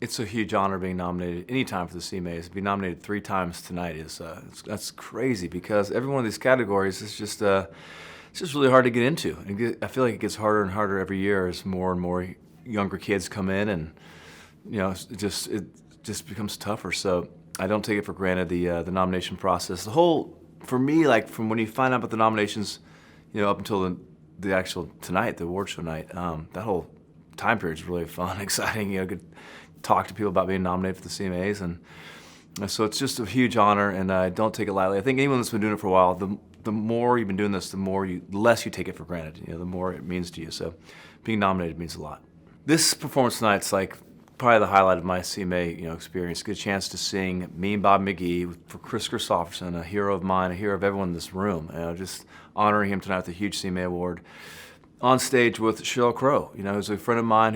It's a huge honor being nominated anytime for the CMAs. To be nominated 3 times tonight is that's crazy because every one of these categories is just it's just really hard to get into. I feel like it gets harder and harder every year as more and more younger kids come in, and it just becomes tougher. So I don't take it for granted the nomination process. The whole, for me, like from when you find out about the nominations, up until the actual tonight, the award show night, that whole time period is really fun, exciting. Good talk to people about being nominated for the CMAs, and so it's just a huge honor, and I don't take it lightly. I think anyone that's been doing it for a while, the more you've been doing this, the less you take it for granted. The more it means to you. So being nominated means a lot. This performance tonight's like probably the highlight of my CMA experience. Good chance to sing Me and Bob McGee for Kris Kristofferson, a hero of mine, a hero of everyone in this room. Just honoring him tonight with a huge CMA award. On stage with Sheryl Crow, who's a friend of mine.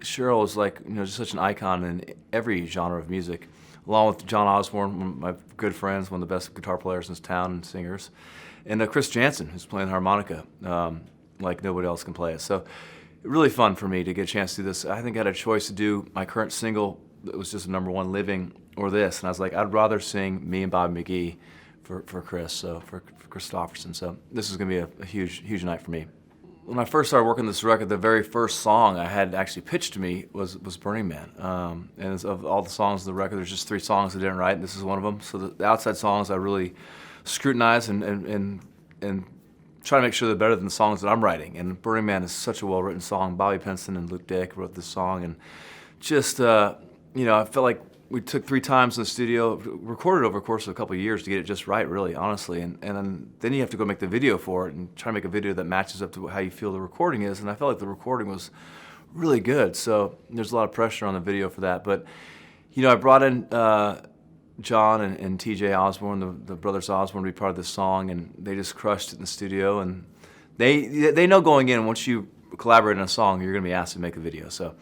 Sheryl is like just such an icon in every genre of music, along with John Osborne, one of my good friends, one of the best guitar players in this town and singers, and Chris Jansen, who's playing harmonica like nobody else can play it. So really fun for me to get a chance to do this. I think I had a choice to do my current single that was just a #1 Living or this, and I was like, I'd rather sing Me and Bob McGee for Kris, so for Kristofferson. So this is going to be a huge night for me. When I first started working this record, the very first song I had actually pitched to me was Burning Man. And of all the songs on the record, there's just 3 songs I didn't write, and this is one of them. So the outside songs I really scrutinize and try to make sure they're better than the songs that I'm writing. And Burning Man is such a well-written song. Bobby Pinson and Luke Dick wrote this song, and just, I felt like we took 3 times in the studio, recorded over the course of a couple of years to get it just right, really, honestly. And then you have to go make the video for it and try to make a video that matches up to how you feel the recording is. And I felt like the recording was really good. So there's a lot of pressure on the video for that. But, I brought in John and TJ Osborne, the brothers Osborne, to be part of this song, and they just crushed it in the studio. And they know going in, once you collaborate on a song, you're going to be asked to make a video. So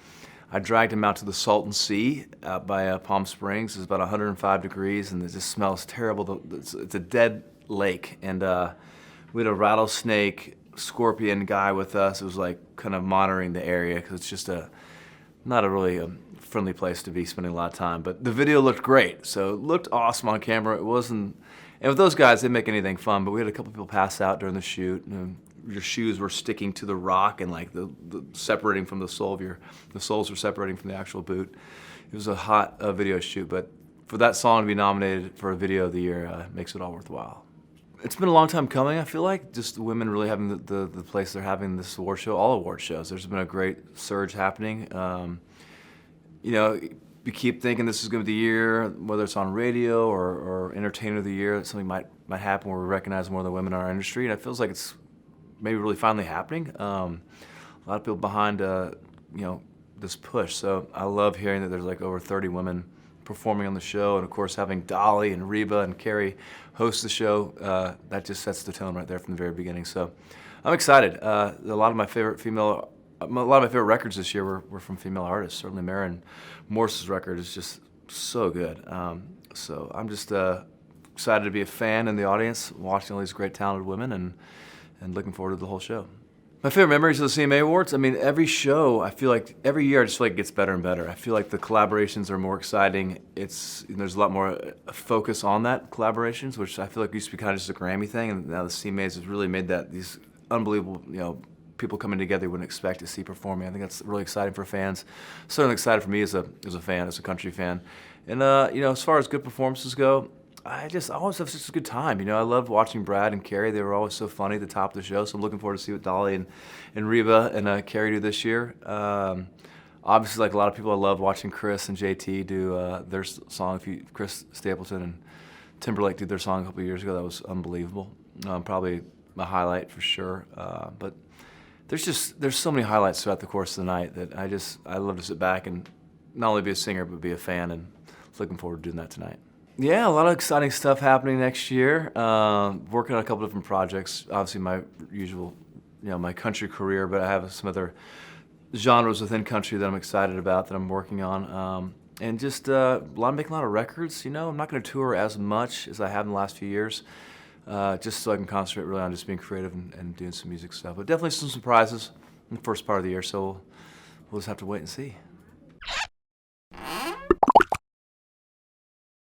I dragged him out to the Salton Sea out by Palm Springs. It's about 105 degrees, and it just smells terrible. It's a dead lake, and we had a rattlesnake, scorpion guy with us. It was like kind of monitoring the area because it's just not a really friendly place to be spending a lot of time. But the video looked great, so it looked awesome on camera. It wasn't, and with those guys, they make anything fun. But we had a couple people pass out during the shoot. Your shoes were sticking to the rock, and like the separating from the sole of the soles were separating from the actual boot. It was a hot video shoot, but for that song to be nominated for a video of the year makes it all worthwhile. It's been a long time coming, I feel like, just the women really having the place they're having this award show, all award shows. There's been a great surge happening. We keep thinking this is going to be the year, whether it's on radio or Entertainer of the Year, that something might happen where we recognize more of the women in our industry, and it feels like it's maybe really finally happening. A lot of people behind, this push. So I love hearing that there's like over 30 women performing on the show, and of course having Dolly and Reba and Carrie host the show. That just sets the tone right there from the very beginning. So I'm excited. A lot of my favorite records this year were from female artists. Certainly Maren Morse's record is just so good. So I'm just excited to be a fan in the audience, watching all these great talented women, and looking forward to the whole show. My favorite memories of the CMA Awards, every show, I feel like, every year I just feel like it gets better and better. I feel like the collaborations are more exciting. There's a lot more focus on that, collaborations, which I feel like used to be kind of just a Grammy thing, and now the CMAs has really made that, these unbelievable, people coming together you wouldn't expect to see performing. I think that's really exciting for fans. Certainly excited for me as a fan, as a country fan. And, as far as good performances go, I always have such a good time. I loved watching Brad and Carrie. They were always so funny at the top of the show, so I'm looking forward to see what Dolly and Reba and Carrie do this year. Obviously, like a lot of people, I love watching Chris and JT do their song. Chris Stapleton and Timberlake did their song a couple of years ago. That was unbelievable. Probably a highlight for sure. But there's so many highlights throughout the course of the night that I love to sit back and not only be a singer, but be a fan, and looking forward to doing that tonight. Yeah, a lot of exciting stuff happening next year. Working on a couple different projects. Obviously, my usual, my country career, but I have some other genres within country that I'm excited about that I'm working on. And just making a lot of records. I'm not going to tour as much as I have in the last few years, just so I can concentrate really on just being creative and doing some music stuff. But definitely some surprises in the first part of the year, so we'll just have to wait and see.